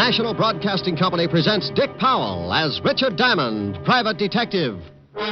National Broadcasting Company presents Dick Powell as Richard Diamond, private detective. All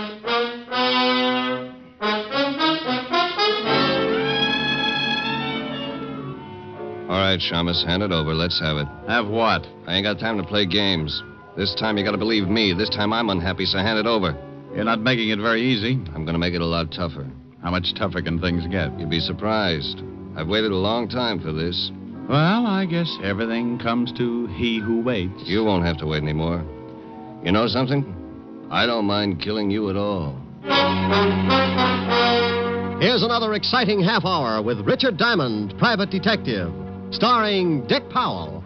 right, Shamus, hand it over. Let's have it. Have what? I ain't got time to play games. This time you gotta believe me. This time I'm unhappy, so hand it over. You're not making it very easy. I'm gonna make it a lot tougher. How much tougher can things get? You'd be surprised. I've waited a long time for this. Well, I guess everything comes to he who waits. You won't have to wait anymore. You know something? I don't mind killing you at all. Here's another exciting half hour with Richard Diamond, private detective, starring Dick Powell.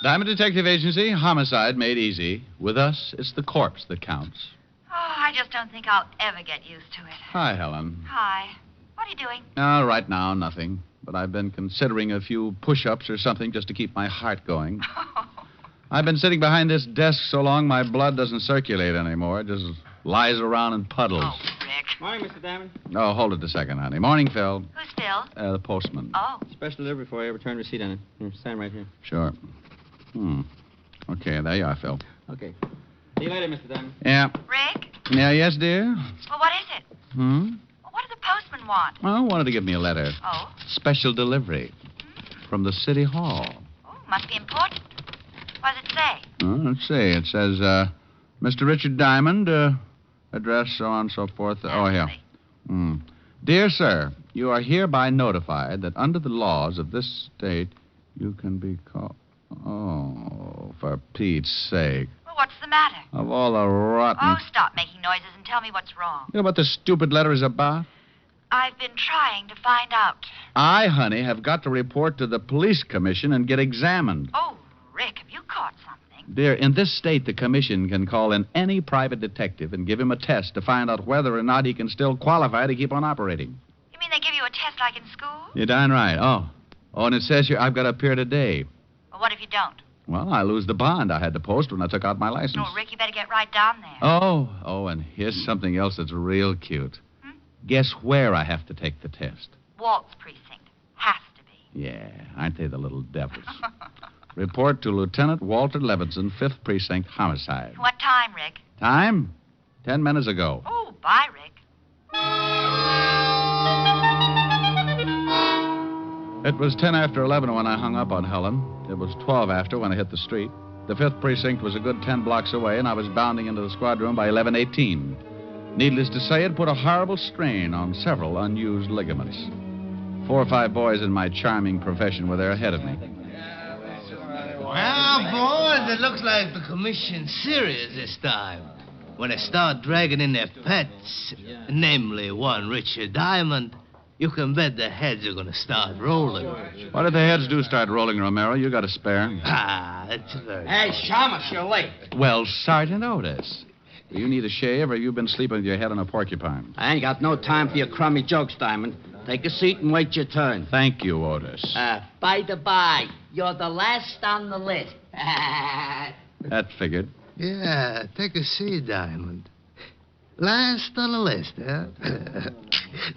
Diamond Detective Agency, homicide made easy. With us, it's the corpse that counts. Oh, I just don't think I'll ever get used to it. Hi, Helen. Hi. What are you doing? Right now, nothing. But I've been considering a few push-ups or something just to keep my heart going. I've been sitting behind this desk so long my blood doesn't circulate anymore. It just lies around in puddles. Oh, Rick. Morning, Mr. Diamond. Oh, hold it a second, honey. Morning, Phil. Who's Phil? The postman. Oh. Special delivery for you. Return receipt on it. Here, sign right here. Sure. Okay, there you are, Phil. Okay. See you later, Mr. Diamond. Yeah. Rick? Yeah, yes, dear? Well, what is it? Hmm? Well, what did the postman want? Well, wanted to give me a letter. Oh? Special delivery. From the city hall. Oh, must be important. What does it say? Let's see. It says, Mr. Richard Diamond, address, so on and so forth. Oh, here. Dear sir, you are hereby notified that under the laws of this state, you can be called... Oh, for Pete's sake. Well, what's the matter? Of all the rotten... Oh, stop making noises and tell me what's wrong. You know what this stupid letter is about? I've been trying to find out. I, honey, have got to report to the police commission and get examined. Oh, Rick, have you caught something? Dear, in this state, the commission can call in any private detective and give him a test to find out whether or not he can still qualify to keep on operating. You mean they give you a test like in school? You're darn right. Oh, and it says here I've got to appear today. Well, what if you don't? Well, I lose the bond I had to post when I took out my license. Oh, Rick, you better get right down there. Oh, and here's something else that's real cute. Guess where I have to take the test? Walt's precinct. Has to be. Yeah, aren't they the little devils? Report to Lieutenant Walter Levinson, 5th Precinct, homicide. What time, Rick? Time? 10 minutes ago. Oh, bye, Rick. It was 10 after 11 when I hung up on Helen. It was 12 after when I hit the street. The 5th Precinct was a good 10 blocks away, and I was bounding into the squad room by 11:18. Needless to say, it put a horrible strain on several unused ligaments. 4 or 5 boys in my charming profession were there ahead of me. Well, boys, it looks like the commission's serious this time. When they start dragging in their pets, namely one Richard Diamond, you can bet the heads are going to start rolling. What if the heads do start rolling, Romero? You got a spare? That's very... Hey, Shamus, you're late. Well, Sergeant Otis, do you need a shave, or you've been sleeping with your head on a porcupine? I ain't got no time for your crummy jokes, Diamond. Take a seat and wait your turn. Thank you, Otis. By the by, you're the last on the list. That figured. Yeah, take a seat, Diamond. Last on the list, huh?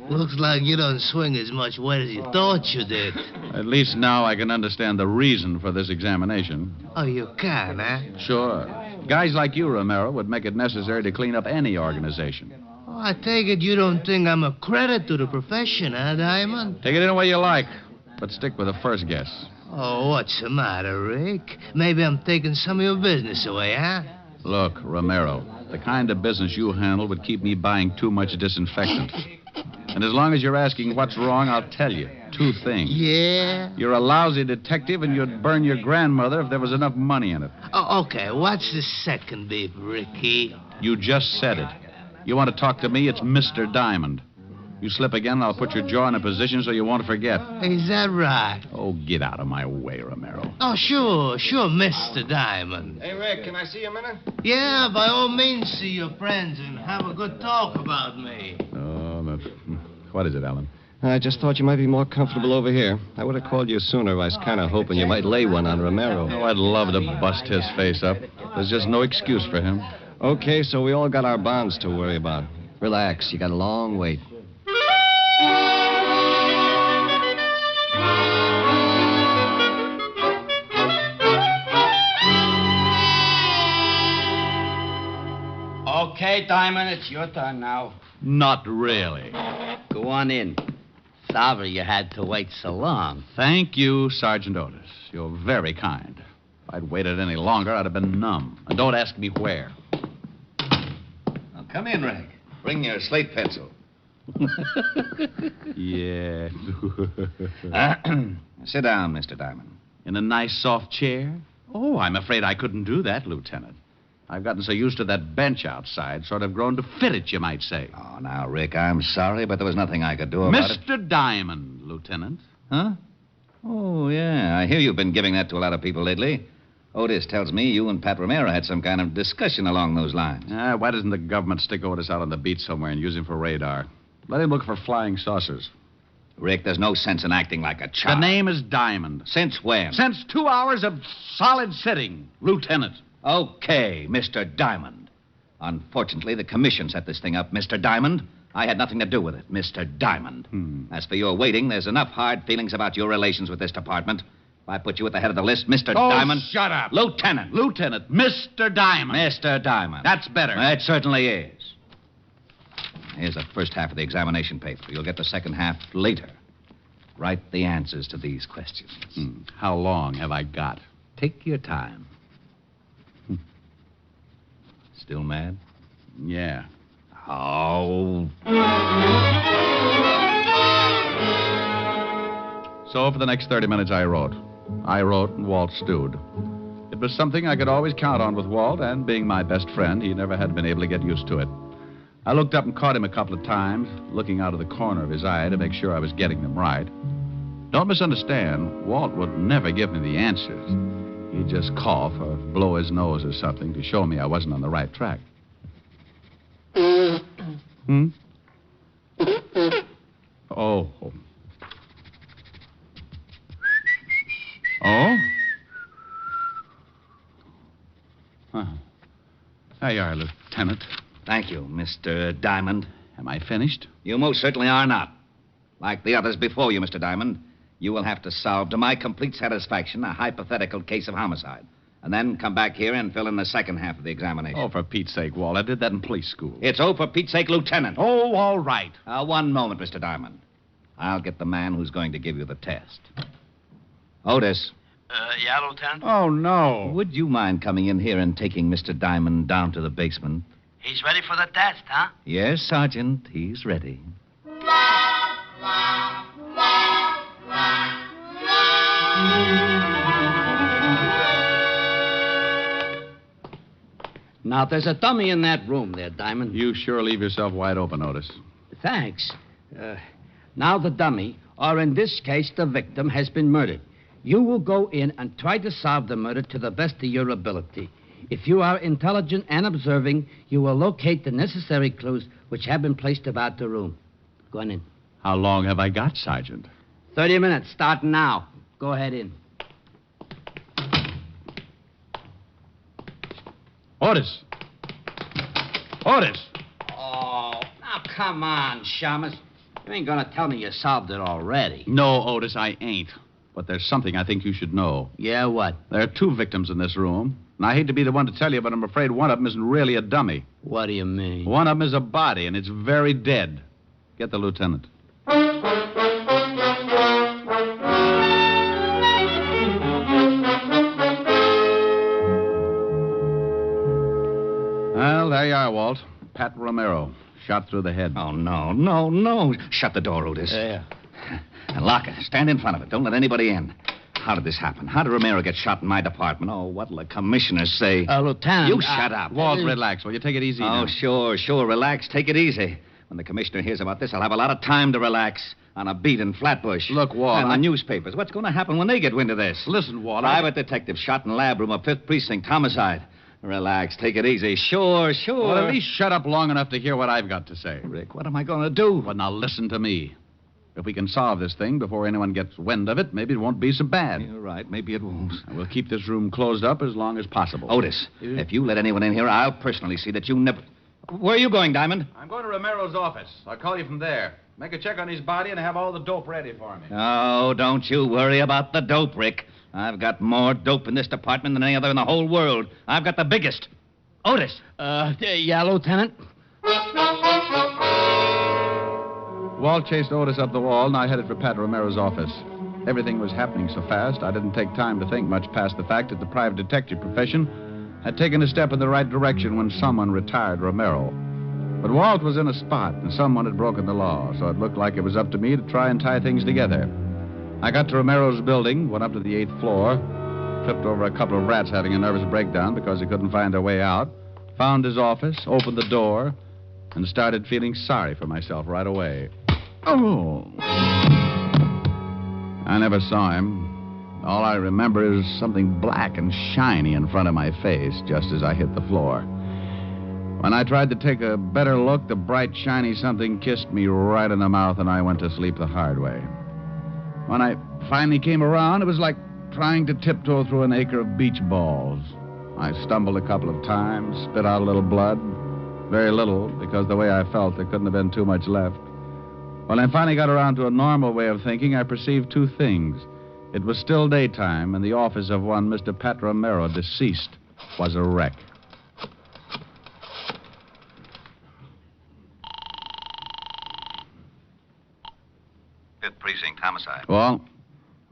Looks like you don't swing as much weight as you thought you did. At least now I can understand the reason for this examination. Oh, you can, huh? Sure. Guys like you, Romero, would make it necessary to clean up any organization. Oh, I take it you don't think I'm a credit to the profession, huh, Diamond? Take it any way you like, but stick with the first guess. Oh, what's the matter, Rick? Maybe I'm taking some of your business away, huh? Look, Romero, the kind of business you handle would keep me buying too much disinfectant. And as long as you're asking what's wrong, I'll tell you. 2 things. Yeah? You're a lousy detective, and you'd burn your grandmother if there was enough money in it. Oh, okay. What's the second beef, Ricky? You just said it. You want to talk to me, it's Mr. Diamond. You slip again, and I'll put your jaw in a position so you won't forget. Is that right? Oh, get out of my way, Romero. Oh, sure, Mr. Diamond. Hey, Rick, can I see you a minute? Yeah, by all means, see your friends and have a good talk about me. Oh, what is it, Alan? I just thought you might be more comfortable over here. I would have called you sooner. I was kind of hoping you might lay one on Romero. Oh, I'd love to bust his face up. There's just no excuse for him. Okay, so we all got our bonds to worry about. Relax, you got a long wait. Okay, Diamond, it's your turn now. Not really. Go on in. Sorry you had to wait so long. Thank you, Sergeant Otis. You're very kind. If I'd waited any longer, I'd have been numb. And don't ask me where. Now, come in, Rick. Bring your slate pencil. Yeah. Sit down, Mr. Diamond. In a nice, soft chair? Oh, I'm afraid I couldn't do that, Lieutenant. I've gotten so used to that bench outside, sort of grown to fit it, you might say. Oh, now, Rick, I'm sorry, but there was nothing I could do about it. Mr. Diamond, Lieutenant. Huh? Oh, yeah. I hear you've been giving that to a lot of people lately. Otis tells me you and Pat Romero had some kind of discussion along those lines. Why doesn't the government stick Otis out on the beach somewhere and use him for radar? Let him look for flying saucers. Rick, there's no sense in acting like a child. The name is Diamond. Since when? Since 2 hours of solid sitting, Lieutenant. Okay, Mr. Diamond. Unfortunately, the commission set this thing up, Mr. Diamond. I had nothing to do with it, Mr. Diamond. As for your waiting, there's enough hard feelings about your relations with this department. If I put you at the head of the list, Mr. Diamond... shut up. Lieutenant. Lieutenant. Mr. Diamond. Mr. Diamond. That's better. It certainly is. Here's the first half of the examination paper. You'll get the second half later. Write the answers to these questions. How long have I got? Take your time. Still mad? Yeah. Oh. So for the next 30 minutes, I wrote. I wrote, and Walt stewed. It was something I could always count on with Walt, and being my best friend, he never had been able to get used to it. I looked up and caught him a couple of times, looking out of the corner of his eye to make sure I was getting them right. Don't misunderstand, Walt would never give me the answers. He'd just cough or blow his nose or something to show me I wasn't on the right track. Oh. Oh? Huh. There you are, Lieutenant. Thank you, Mr. Diamond. Am I finished? You most certainly are not. Like the others before you, Mr. Diamond, you will have to solve, to my complete satisfaction, a hypothetical case of homicide. And then come back here and fill in the second half of the examination. Oh, for Pete's sake, Walt. I did that in police school. It's for Pete's sake, Lieutenant. Oh, all right. One moment, Mr. Diamond. I'll get the man who's going to give you the test. Otis. Yeah, Lieutenant? Oh, no. Would you mind coming in here and taking Mr. Diamond down to the basement? He's ready for the test, huh? Yes, Sergeant. He's ready. Now, there's a dummy in that room there, Diamond. You sure leave yourself wide open, Otis. Thanks. Now the dummy, or in this case, the victim, has been murdered. You will go in and try to solve the murder to the best of your ability. If you are intelligent and observing, you will locate the necessary clues which have been placed about the room. Go on in. How long have I got, Sergeant? 30 minutes, starting now. Go ahead in. Otis! Otis! Oh, now come on, Shamus. You ain't gonna tell me you solved it already. No, Otis, I ain't. But there's something I think you should know. Yeah, what? There are 2 victims in this room. And I hate to be the one to tell you, but I'm afraid one of them isn't really a dummy. What do you mean? One of them is a body, and it's very dead. Get the lieutenant. Well, there you are, Walt. Pat Romero, shot through the head. Oh, no. Shut the door, Otis. Yeah. And lock it. Stand in front of it. Don't let anybody in. How did this happen? How did Romero get shot in my department? Oh, what'll the commissioners say? Lieutenant... You shut up. Walt, relax. Will you take it easy now? Oh, sure. Relax. Take it easy. When the commissioner hears about this, I'll have a lot of time to relax on a beat in Flatbush. Look, Walt... And the newspapers. What's going to happen when they get wind of this? Listen, Walt... Private detective shot in lab room of 5th Precinct. Homicide. Relax. Take it easy. Sure. Well, at least shut up long enough to hear what I've got to say. Rick, what am I going to do? Well, now listen to me. If we can solve this thing before anyone gets wind of it, maybe it won't be so bad. You're right. Maybe it won't. We'll keep this room closed up as long as possible. Otis, if you let anyone in here, I'll personally see that you never... Where are you going, Diamond? I'm going to Romero's office. I'll call you from there. Make a check on his body and have all the dope ready for me. Oh, don't you worry about the dope, Rick. I've got more dope in this department than any other in the whole world. I've got the biggest. Otis. Yeah, Lieutenant? Walt chased Otis up the wall, and I headed for Pat Romero's office. Everything was happening so fast, I didn't take time to think much past the fact that the private detective profession had taken a step in the right direction when someone retired Romero. But Walt was in a spot, and someone had broken the law, so it looked like it was up to me to try and tie things together. I got to Romero's building, went up to the 8th floor, tripped over a couple of rats having a nervous breakdown because they couldn't find their way out, found his office, opened the door, and started feeling sorry for myself right away. Oh! I never saw him. All I remember is something black and shiny in front of my face just as I hit the floor. When I tried to take a better look, the bright, shiny something kissed me right in the mouth, and I went to sleep the hard way. When I finally came around, it was like trying to tiptoe through an acre of beach balls. I stumbled a couple of times, spit out a little blood. Very little, because the way I felt, there couldn't have been too much left. When I finally got around to a normal way of thinking, I perceived two things. It was still daytime, and the office of one Mr. Pat Romero, deceased, was a wreck. Fifth Precinct homicide. Well?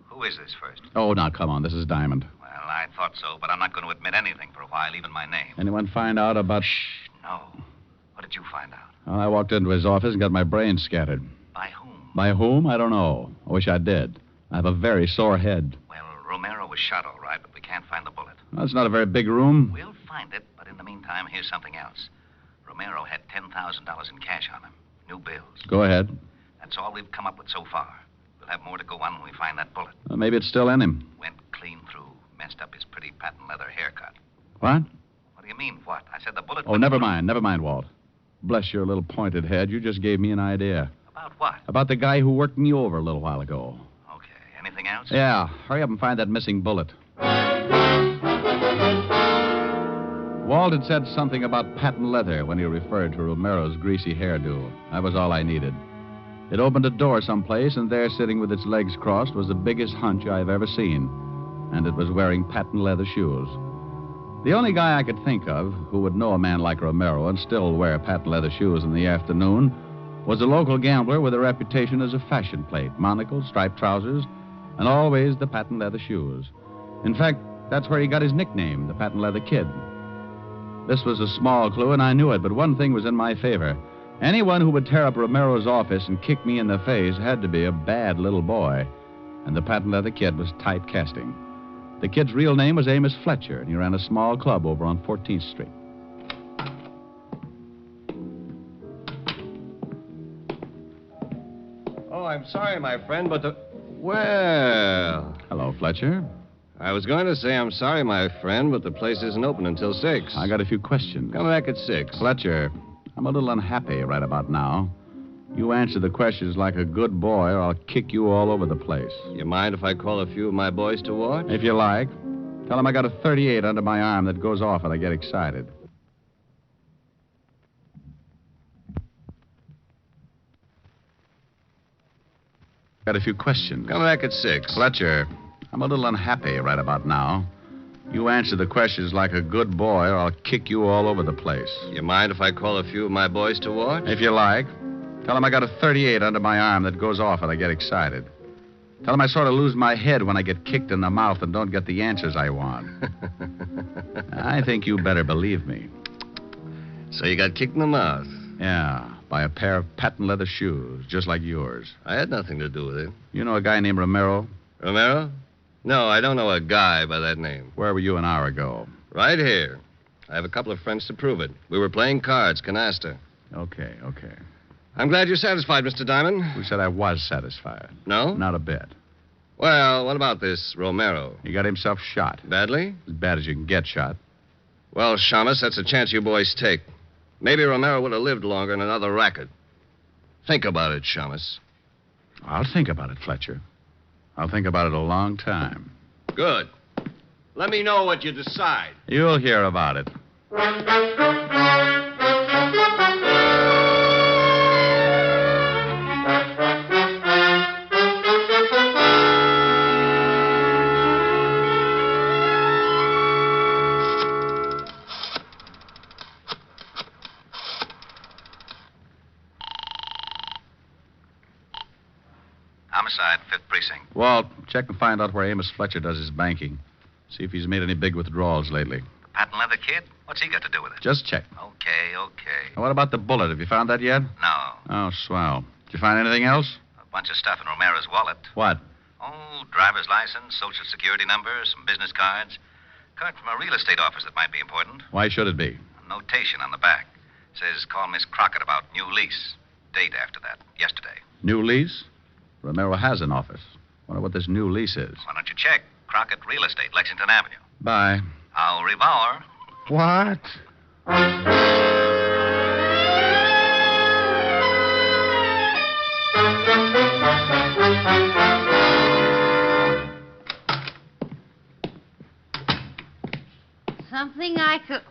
Who is this first? Oh, now, come on. This is Diamond. Well, I thought so, but I'm not going to admit anything for a while, even my name. Anyone find out about... Shh, no. What did you find out? Well, I walked into his office and got my brains scattered. By whom? By whom? I don't know. I wish I did. I have a very sore head. Well, Romero was shot all right, but we can't find the bullet. Well, it's not a very big room. We'll find it, but in the meantime, here's something else. Romero had $10,000 in cash on him. New bills. Go ahead. That's all we've come up with so far. We'll have more to go on when we find that bullet. Well, maybe it's still in him. Went clean through. Messed up his pretty patent leather haircut. What? What do you mean, what? I said the bullet... Oh, never mind. Never mind, Walt. Bless your little pointed head. You just gave me an idea. About what? About the guy who worked me over a little while ago. Okay. Anything else? Yeah. Hurry up and find that missing bullet. Walt had said something about patent leather when he referred to Romero's greasy hairdo. That was all I needed. It opened a door someplace, and there, sitting with its legs crossed, was the biggest hunch I've ever seen. And it was wearing patent leather shoes. The only guy I could think of who would know a man like Romero and still wear patent leather shoes in the afternoon was a local gambler with a reputation as a fashion plate, monocle, striped trousers, and always the patent leather shoes. In fact, that's where he got his nickname, the Patent Leather Kid. This was a small clue, and I knew it, but one thing was in my favor. Anyone who would tear up Romero's office and kick me in the face had to be a bad little boy, and the Patent Leather Kid was typecasting. The kid's real name was Amos Fletcher, and he ran a small club over on 14th Street. Oh, I'm sorry, my friend, but the... Well... Hello, Fletcher. I was going to say I'm sorry, my friend, but the place isn't open until 6. I got a few questions. Come back at 6. Fletcher, I'm a little unhappy right about now. You answer the questions like a good boy, or I'll kick you all over the place. You mind if I call a few of my boys to watch? If you like. Tell them I got a .38 under my arm that goes off when I get excited. Got a few questions. Come back at 6. Fletcher, I'm a little unhappy right about now. You answer the questions like a good boy, or I'll kick you all over the place. You mind if I call a few of my boys to watch? If you like. Tell them I got a .38 under my arm that goes off when I get excited. Tell them I sort of lose my head when I get kicked in the mouth and don't get the answers I want. I think you better believe me. So you got kicked in the mouth? Yeah, by a pair of patent leather shoes, just like yours. I had nothing to do with it. You know a guy named Romero? Romero? No, I don't know a guy by that name. Where were you an hour ago? Right here. I have a couple of friends to prove it. We were playing cards, canasta. Okay. I'm glad you're satisfied, Mr. Diamond. Who said I was satisfied? No? Not a bit. Well, what about this Romero? He got himself shot. Badly? As bad as you can get shot. Well, Shamus, that's a chance you boys take. Maybe Romero would have lived longer in another racket. Think about it, Shamus. I'll think about it, Fletcher. I'll think about it a long time. Good. Let me know what you decide. You'll hear about it. Homicide, 5th Precinct. Walt, check and find out where Amos Fletcher does his banking. See if he's made any big withdrawals lately. Patent leather kid? What's he got to do with it? Just check. Okay. Now, what about the bullet? Have you found that yet? No. Oh, swell. Did you find anything else? A bunch of stuff in Romero's wallet. What? Oh, driver's license, social security number, some business cards. Card from a real estate office that might be important. Why should it be? A notation on the back. Says call Miss Crockett about new lease. Date after that. Yesterday. New lease? Romero has an office. Wonder what this new lease is. Why don't you check? Crockett Real Estate, Lexington Avenue. Bye. Au revoir. What? Something I could...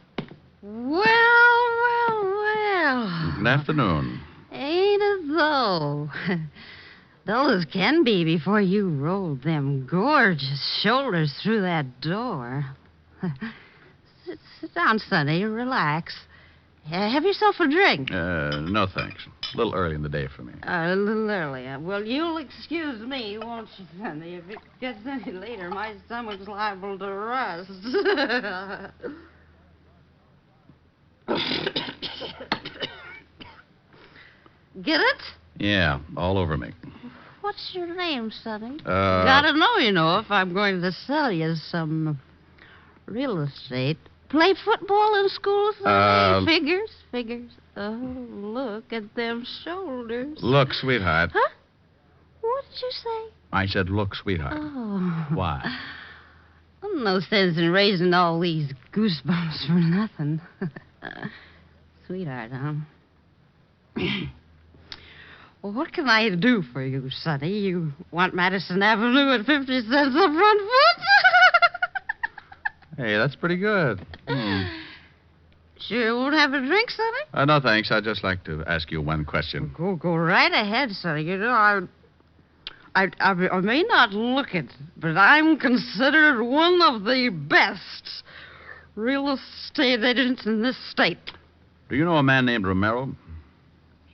Well. Good afternoon. Ain't it though? Dull as can be before you rolled them gorgeous shoulders through that door. Sit down, Sonny. Relax. Have yourself a drink. No thanks. A little early in the day for me. A little early. Well, you'll excuse me, won't you, Sonny? If it gets any later, my stomach's liable to rust. Get it? Yeah, all over me. What's your name, Sonny? Uh... Gotta know, if I'm going to sell you some real estate. Play football in school, Sonny? Figures. Oh, look at them shoulders. Look, sweetheart. Huh? What did you say? I said, look, sweetheart. Oh. Why? No sense in raising all these goosebumps for nothing. Sweetheart, huh? Well, what can I do for you, Sonny? You want Madison Avenue at 50 cents a front foot? Hey, that's pretty good. Sure you won't have a drink, Sonny? No, thanks. I'd just like to ask you one question. Go right ahead, Sonny. I may not look it, but I'm considered one of the best real estate agents in this state. Do you know a man named Romero?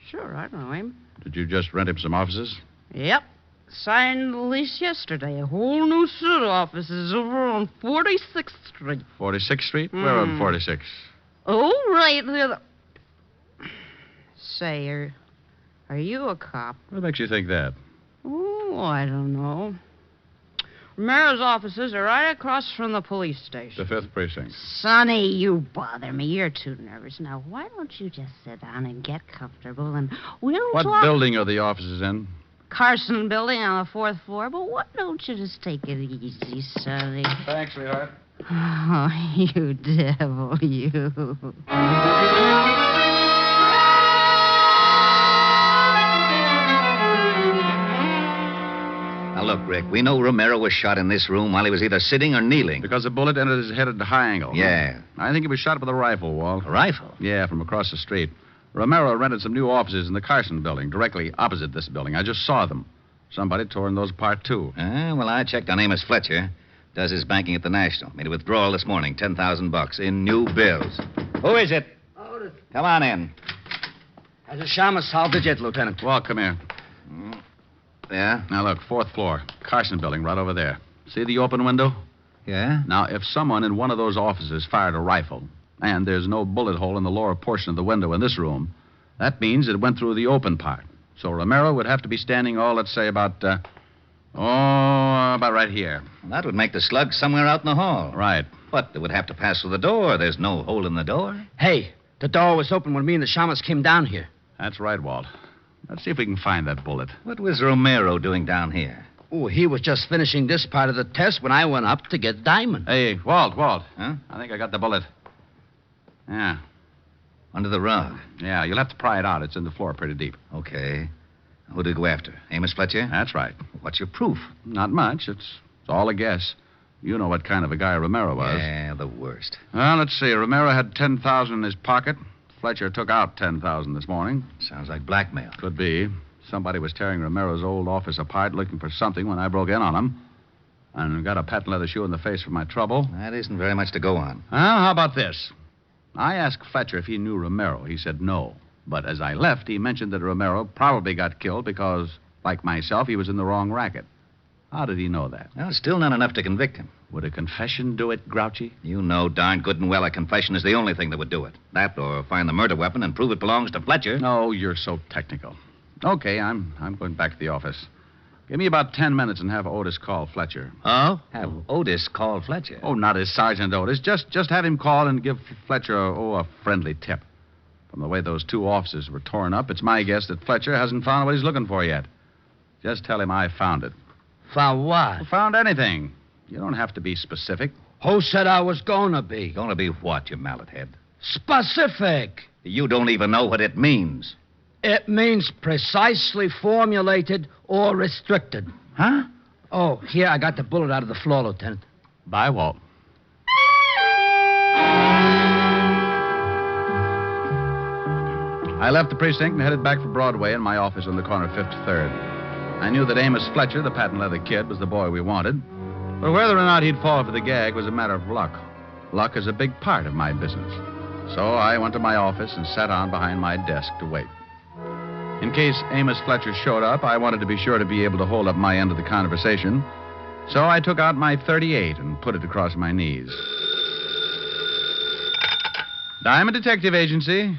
Sure, I know him. Did you just rent him some offices? Yep. Signed the lease yesterday. A whole new suit of offices over on 46th Street. 46th Street? Where on 46? Oh, right there. Say, are you a cop? What makes you think that? Oh, I don't know. Romero's offices are right across from the police station. The 5th Precinct. Sonny, you bother me. You're too nervous. Now, why don't you just sit down and get comfortable and we'll What talk... building are the offices in? Carson building on the 4th floor. But why don't you just take it easy, Sonny? Thanks, sweetheart. Oh, you devil, you. Now, look, Rick, we know Romero was shot in this room while he was either sitting or kneeling. Because the bullet entered his head at a high angle. Yeah. I think he was shot with a rifle, Walt. A rifle? Yeah, from across the street. Romero rented some new offices in the Carson building, directly opposite this building. I just saw them. Somebody tore those apart, too. Well, I checked on Amos Fletcher. Does his banking at the National. Made a withdrawal this morning, $10,000 in new bills. Who is it? Otis. Come on in. Has the Shama solved it yet, Lieutenant? Walt, come here. Yeah? Now, look, 4th floor. Carson building, right over there. See the open window? Yeah? Now, if someone in one of those offices fired a rifle, and there's no bullet hole in the lower portion of the window in this room, that means it went through the open part. So Romero would have to be standing, let's say about right here. Well, that would make the slug somewhere out in the hall. Right. But it would have to pass through the door. There's no hole in the door. Hey, the door was open when me and the Shamas came down here. That's right, Walt. Let's see if we can find that bullet. What was Romero doing down here? Oh, he was just finishing this part of the test when I went up to get Diamond. Hey, Walt. Huh? I think I got the bullet. Yeah. Under the rug. Yeah, you'll have to pry it out. It's in the floor pretty deep. Okay. Who did he go after? Amos Fletcher? That's right. What's your proof? Not much. It's all a guess. You know what kind of a guy Romero was. Yeah, the worst. Well, let's see. Romero had $10,000 in his pocket. Fletcher took out $10,000 this morning. Sounds like blackmail. Could be. Somebody was tearing Romero's old office apart looking for something when I broke in on him. And got a patent leather shoe in the face for my trouble. That isn't very much to go on. Well, how about this? I asked Fletcher if he knew Romero. He said no. But as I left, he mentioned that Romero probably got killed because, like myself, he was in the wrong racket. How did he know that? Well, still not enough to convict him. Would a confession do it, Grouchy? You know darn good and well a confession is the only thing that would do it. That or find the murder weapon and prove it belongs to Fletcher. No, you're so technical. Okay, I'm going back to the office. Give me about 10 minutes and have Otis call Fletcher. Oh? Have Otis call Fletcher? Oh, not as Sergeant Otis. Just have him call and give Fletcher a friendly tip. From the way those two offices were torn up, it's my guess that Fletcher hasn't found what he's looking for yet. Just tell him I found it. Found what? Found anything. You don't have to be specific. Who said I was going to be? Going to be what, you mallet head? Specific. You don't even know what it means. It means precisely formulated or restricted. Huh? Oh, here, I got the bullet out of the floor, Lieutenant. Bye, Walt. I left the precinct and headed back for Broadway in my office on the corner of 53rd. I knew that Amos Fletcher, the patent leather kid, was the boy we wanted. But whether or not he'd fall for the gag was a matter of luck. Luck is a big part of my business. So I went to my office and sat down behind my desk to wait. In case Amos Fletcher showed up, I wanted to be sure to be able to hold up my end of the conversation. So I took out my .38 and put it across my knees. Diamond Detective Agency.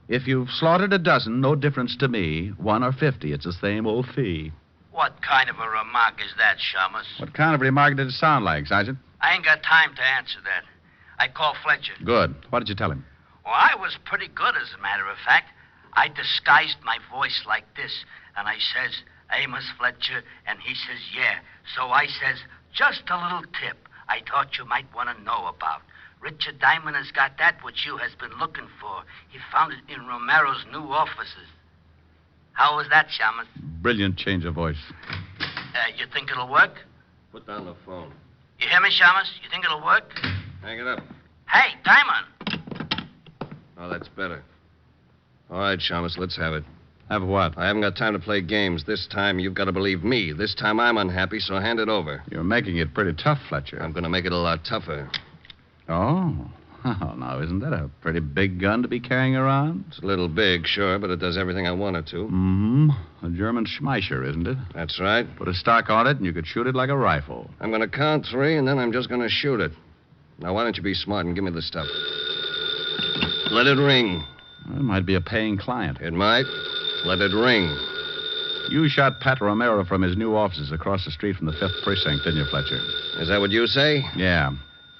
If you've slaughtered a dozen, no difference to me. 1 or 50, it's the same old fee. What kind of a remark is that, Shamus? What kind of remark did it sound like, Sergeant? I ain't got time to answer that. I called Fletcher. Good. What did you tell him? Well, I was pretty good, as a matter of fact. I disguised my voice like this, and I says, Amos Fletcher, and he says, yeah. So I says, just a little tip I thought you might want to know about. Richard Diamond has got that which you has been looking for. He found it in Romero's new offices. How was that, Shamus? Brilliant change of voice. You think it'll work? Put down the phone. You hear me, Shamus? You think it'll work? Hang it up. Hey, Diamond! Oh, that's better. All right, Shamus, let's have it. Have what? I haven't got time to play games. This time, you've got to believe me. This time, I'm unhappy, so hand it over. You're making it pretty tough, Fletcher. I'm going to make it a lot tougher. Oh. Oh, now, isn't that a pretty big gun to be carrying around? It's a little big, sure, but it does everything I want it to. Mm-hmm. A German Schmeischer, isn't it? That's right. Put a stock on it, and you could shoot it like a rifle. I'm going to count 3, and then I'm just going to shoot it. Now, why don't you be smart and give me the stuff? Let it ring. Well, it might be a paying client. It might. Let it ring. You shot Pat Romero from his new offices across the street from the 5th Precinct, didn't you, Fletcher? Is that what you say? Yeah.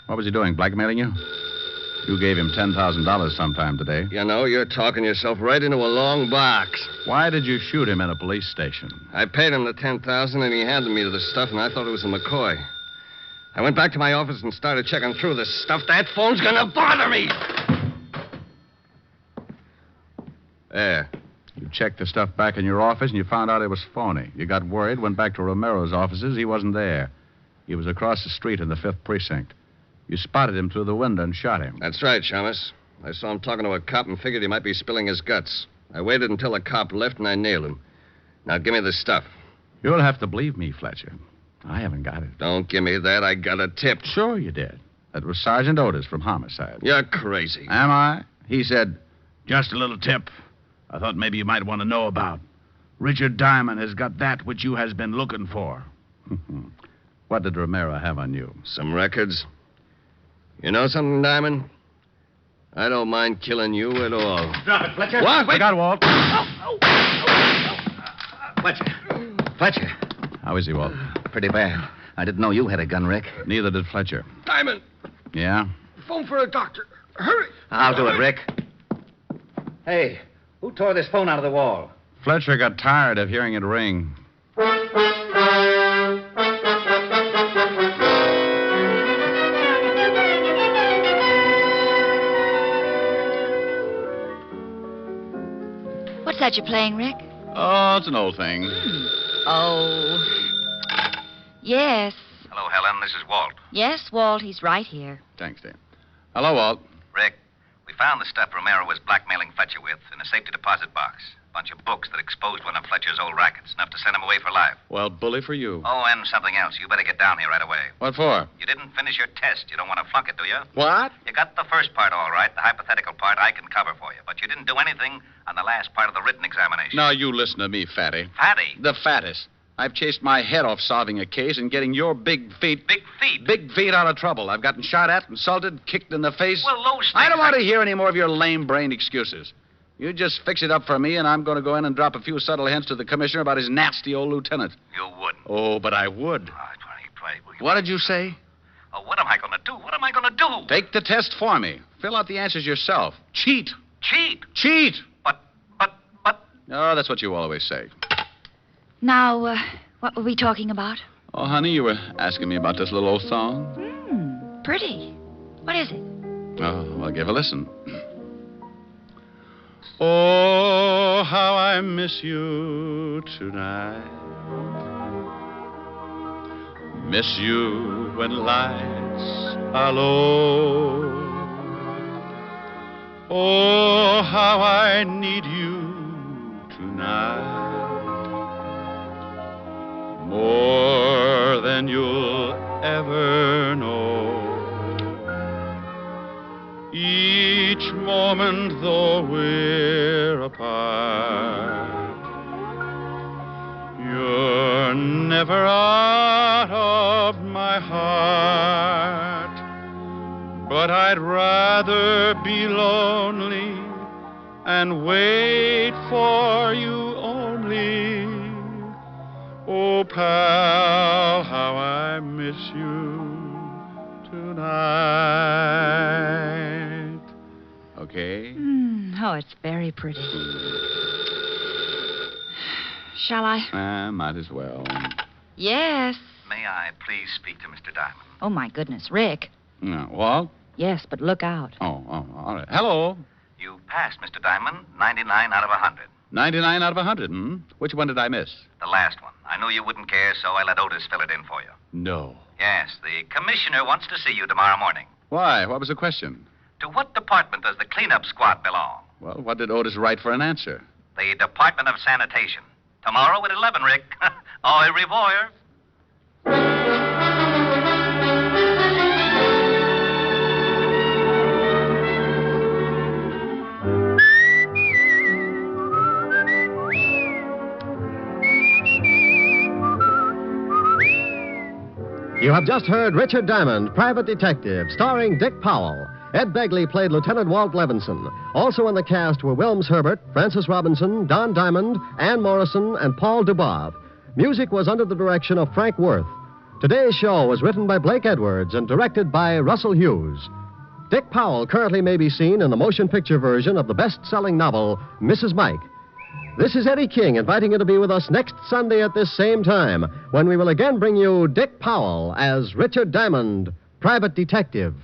What was he doing, blackmailing you? You gave him $10,000 sometime today. You know, you're talking yourself right into a long box. Why did you shoot him in a police station? I paid him the $10,000, and he handed me the stuff, and I thought it was a McCoy. I went back to my office and started checking through this stuff. That phone's gonna bother me! There. You checked the stuff back in your office, and you found out it was phony. You got worried, went back to Romero's offices. He wasn't there. He was across the street in the 5th Precinct. You spotted him through the window and shot him. That's right, Shamus. I saw him talking to a cop and figured he might be spilling his guts. I waited until the cop left, and I nailed him. Now, give me the stuff. You'll have to believe me, Fletcher. I haven't got it. Don't give me that. I got a tip. Sure you did. That was Sergeant Otis from Homicide. You're crazy. Am I? He said, just a little tip I thought maybe you might want to know about. Richard Diamond has got that which you has been looking for. What did Romero have on you? Some records. You know something, Diamond? I don't mind killing you at all. Drop it, Fletcher. What? I got Walt. Fletcher. How is he, Walt? Pretty bad. I didn't know you had a gun, Rick. Neither did Fletcher. Diamond, Yeah? phone for a doctor. Hurry. I'll do it, Rick. Hey, who tore this phone out of the wall? Fletcher got tired of hearing it ring. What's that you're playing, Rick? Oh, it's an old thing. Oh. Yes. Hello, Helen. This is Walt. Yes, Walt, he's right here. Thanks, Dave. Hello, Walt. Rick, we found the stuff Romero was blackmailing Fletcher with in a safety deposit box. A bunch of books that exposed one of Fletcher's old rackets, enough to send him away for life. Well, bully for you. Oh, and something else. You better get down here right away. What for? You didn't finish your test. You don't want to flunk it, do you? What? You got the first part all right. The hypothetical part I can cover for you. But you didn't do anything on the last part of the written examination. Now, you listen to me, Fatty. Fatty? The fattest. I've chased my head off solving a case and getting your big feet... Big feet? Big feet out of trouble. I've gotten shot at, insulted, kicked in the face. Well, those things... I don't want to hear any more of your lame-brained excuses. You just fix it up for me, and I'm going to go in and drop a few subtle hints to the commissioner about his nasty old lieutenant. You wouldn't. Oh, but I would. What did you say? Oh, what am I going to do? What am I going to do? Take the test for me. Fill out the answers yourself. Cheat. Cheat? Cheat. But... Oh, that's what you always say. Now, what were we talking about? Oh, honey, you were asking me about this little old song. Pretty. What is it? Oh, well, give a listen. Oh, how I miss you tonight. Miss you when lights are low. Oh, how I need you tonight. More than you'll ever know. Each moment though we're apart, you're never out of my heart. But I'd rather be lonely and wait for you only. Oh, pal, how I miss you tonight. Okay? Oh, it's very pretty. Shall I? Might as well. Yes. May I please speak to Mr. Diamond? Oh, my goodness, Rick. No, Walt? Yes, but look out. Oh, all right. Hello. You passed, Mr. Diamond, 99 out of 100. 99 out of 100, Which one did I miss? The last one. I knew you wouldn't care, so I let Otis fill it in for you. No. Yes, the commissioner wants to see you tomorrow morning. Why? What was the question? To what department does the cleanup squad belong? Well, what did Otis write for an answer? The Department of Sanitation. Tomorrow at 11, Rick. Au revoir. You have just heard Richard Diamond, Private Detective, starring Dick Powell. Ed Begley played Lieutenant Walt Levinson. Also in the cast were Wilms Herbert, Francis Robinson, Don Diamond, Ann Morrison, and Paul Dubov. Music was under the direction of Frank Worth. Today's show was written by Blake Edwards and directed by Russell Hughes. Dick Powell currently may be seen in the motion picture version of the best-selling novel, Mrs. Mike. This is Eddie King inviting you to be with us next Sunday at this same time when we will again bring you Dick Powell as Richard Diamond, Private Detective.